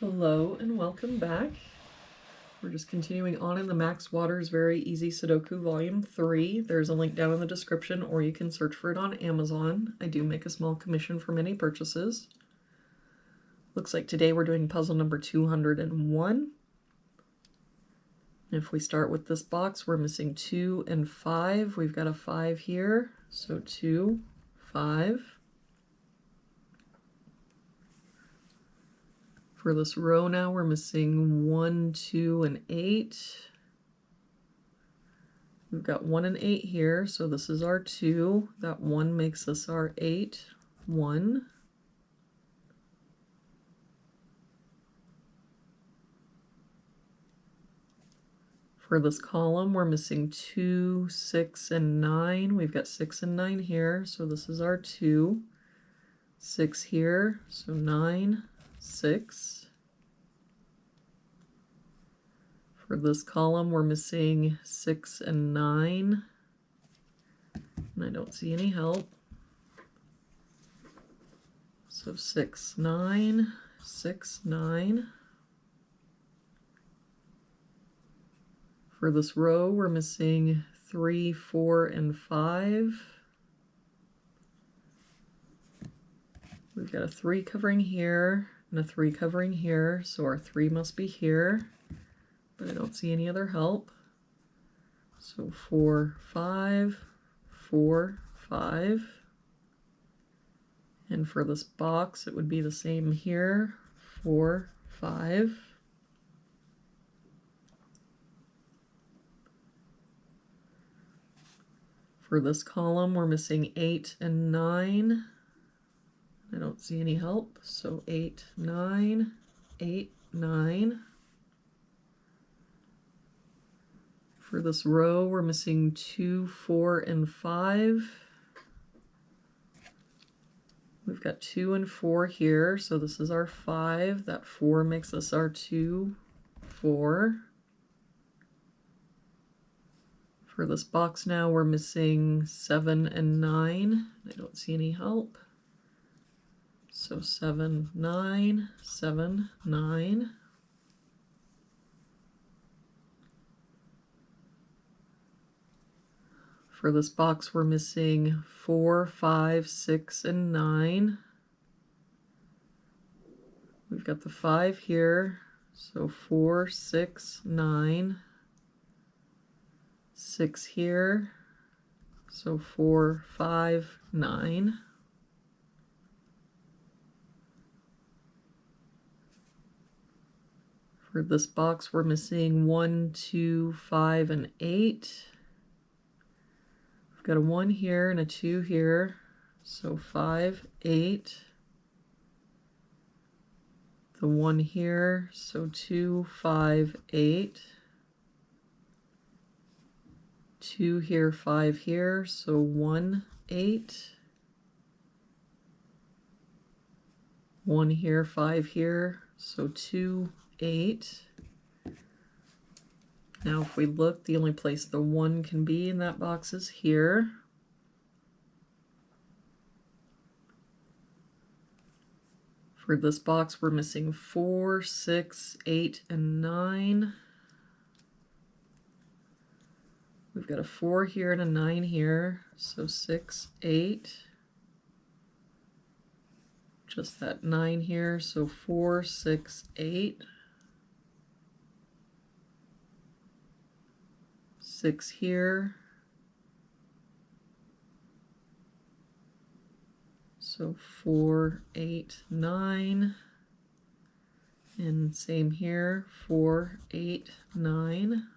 Hello and welcome back. We're just continuing on in the Max Waters Very Easy Sudoku Volume 3. There's a link down in the description, or you can search for it on Amazon. I do make a small commission for many purchases. Looks like today we're doing puzzle number 201. If we start with this box, we're missing 2 and 5. We've got a 5 here, so 2, 5. For this row now, we're missing 1, 2, and 8. We've got 1 and 8 here, so this is our 2. That 1 makes this our 8. 1. For this column, we're missing 2, 6, and 9. We've got 6 and 9 here, so this is our 2. 6 here, so 9, 6. For this column, we're missing 6 and 9, and I don't see any help. So 6, 9, 6, 9. For this row, we're missing 3, 4, and 5. We've got a 3 covering here and a 3 covering here, so our 3 must be here, but I don't see any other help. So 4, 5, 4, 5. And for this box, it would be the same here, 4, 5. For this column, we're missing 8 and 9. I don't see any help, so 8, 9, 8, 9. For this row, we're missing 2, 4, and 5. We've got 2 and 4 here, so this is our 5. That 4 makes us our 2, 4. For this box now, we're missing 7 and 9. I don't see any help. So 7, 9, 7, 9. For this box, we're missing 4, 5, 6, and 9. We've got the 5 here, so 4, 6, 9. 6 here, so 4, 5, 9. For this box, we're missing 1, 2, 5, and 8. We've got a 1 here and a 2 here, so 5, 8. The 1 here, so 2, 5, 8. 2 here, 5 here, so 1, 8. 1 here, 5 here, so 2, 8. Now if we look, the only place the 1 can be in that box is here. For this box, we're missing 4, 6, 8, and 9. We've got a 4 here and a 9 here, so 6, 8. Just that 9 here, so 4, 6, 8. 6 here. So 4, 8, 9. And same here, 4, 8, 9.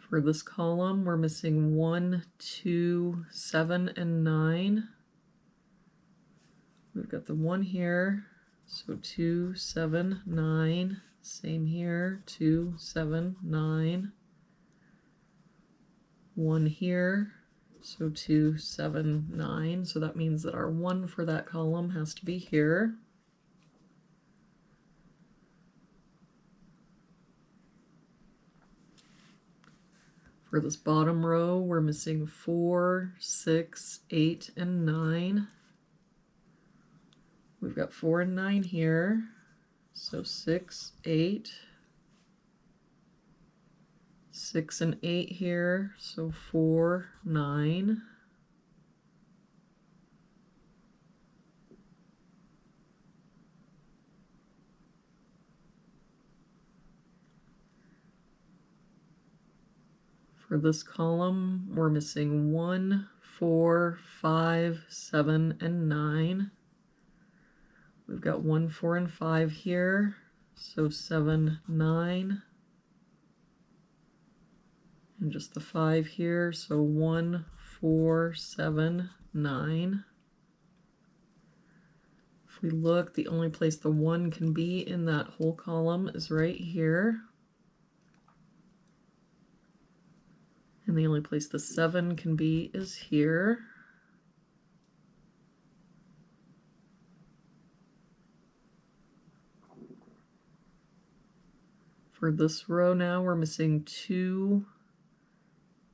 For this column, we're missing 1, 2, 7, and 9. We've got the 1 here, so 2, 7, 9. Same here, 2, 7, 9. 1 here, so 2, 7, 9. So that means that our 1 for that column has to be here. For this bottom row, we're missing 4, 6, 8, and 9. We've got 4 and 9 here, so 6, 8. 6 and 8 here, so 4, 9. For this column, we're missing 1, 4, 5, 7, and 9. We've got 1, 4, and 5 here, so 7, 9. And just the 5 here, so 1, 4, 7, 9. If we look, the only place the 1 can be in that whole column is right here. And the only place the 7 can be is here. For this row now, we're missing 2,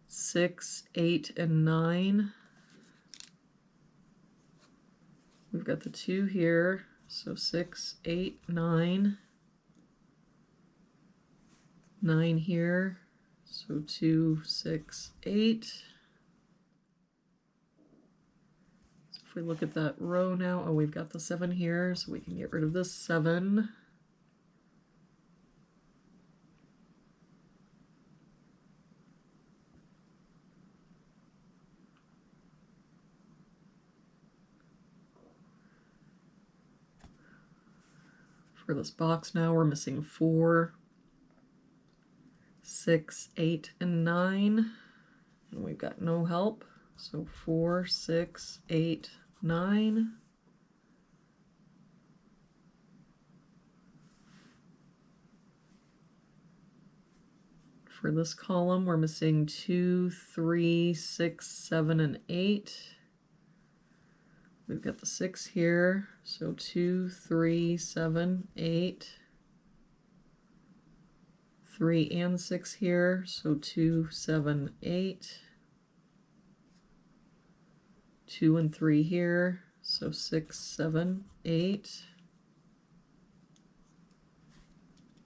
6, 8, and 9. We've got the 2 here, so 6, 8, 9. 9 here, so 2, 6, 8. So if we look at that row now, oh, we've got the 7 here, so we can get rid of this 7. For this box now, we're missing 4, 6, 8, and 9. And we've got no help. So 4, 6, 8, 9. For this column, we're missing 2, 3, 6, 7, and 8. We've got the 6 here, so 2, 3, 7, 8. 3 and 6 here, so 2, 7, 8. 2 and 3 here, so 6, 7, 8.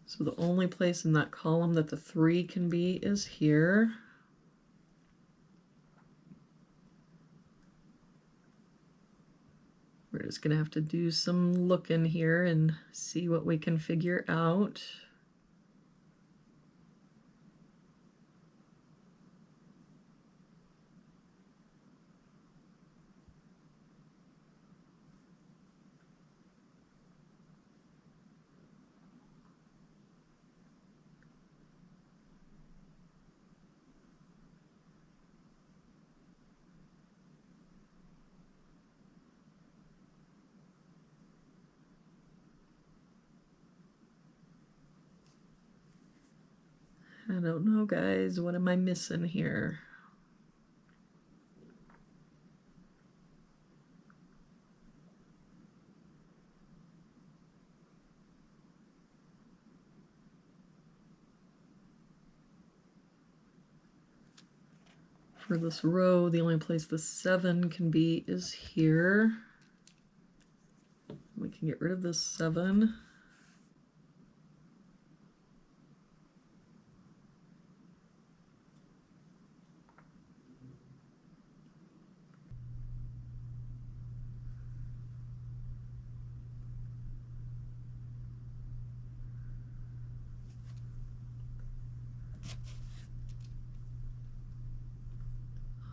So the only place in that column that the 3 can be is here. We're just gonna have to do some looking here and see what we can figure out. I don't know, guys. What am I missing here? For this row, the only place the 7 can be is here. We can get rid of this 7.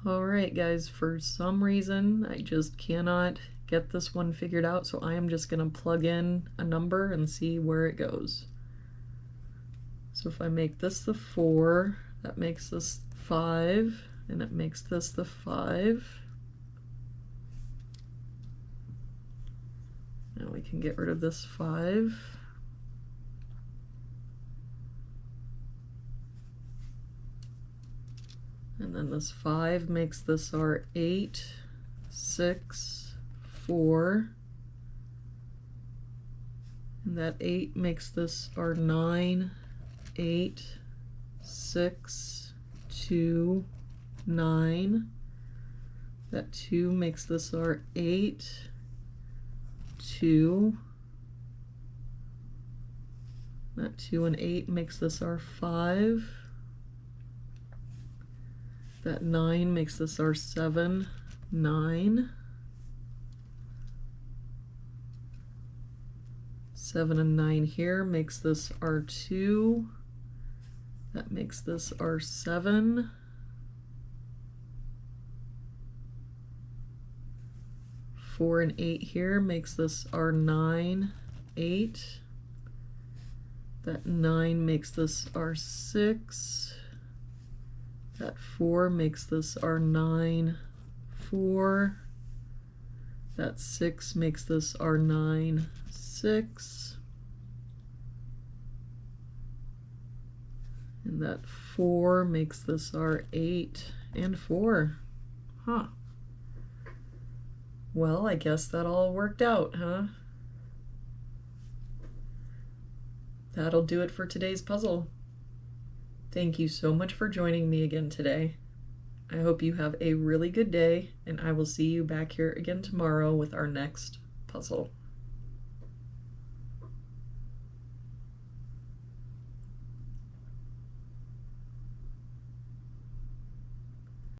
Alright guys, for some reason I just cannot get this one figured out, so I am just going to plug in a number and see where it goes. So if I make this the 4, that makes this 5, and it makes this the 5. Now we can get rid of this 5. And then this 5 makes this our 8, 6, 4. And that 8 makes this our 9, 8, 6, 2, 9. That 2 makes this our 8, 2. That 2 and 8 makes this our 5. That 9 makes this our 7, 9. 7 and 9 here makes this our 2. That makes this our 7. 4 and 8 here makes this our 9, 8. That 9 makes this our 6. That 4 makes this our 9, 4. That 6 makes this our 9, 6. And that 4 makes this our 8 and 4. Huh. Well, I guess that all worked out, huh? That'll do it for today's puzzle. Thank you so much for joining me again today. I hope you have a really good day, and I will see you back here again tomorrow with our next puzzle.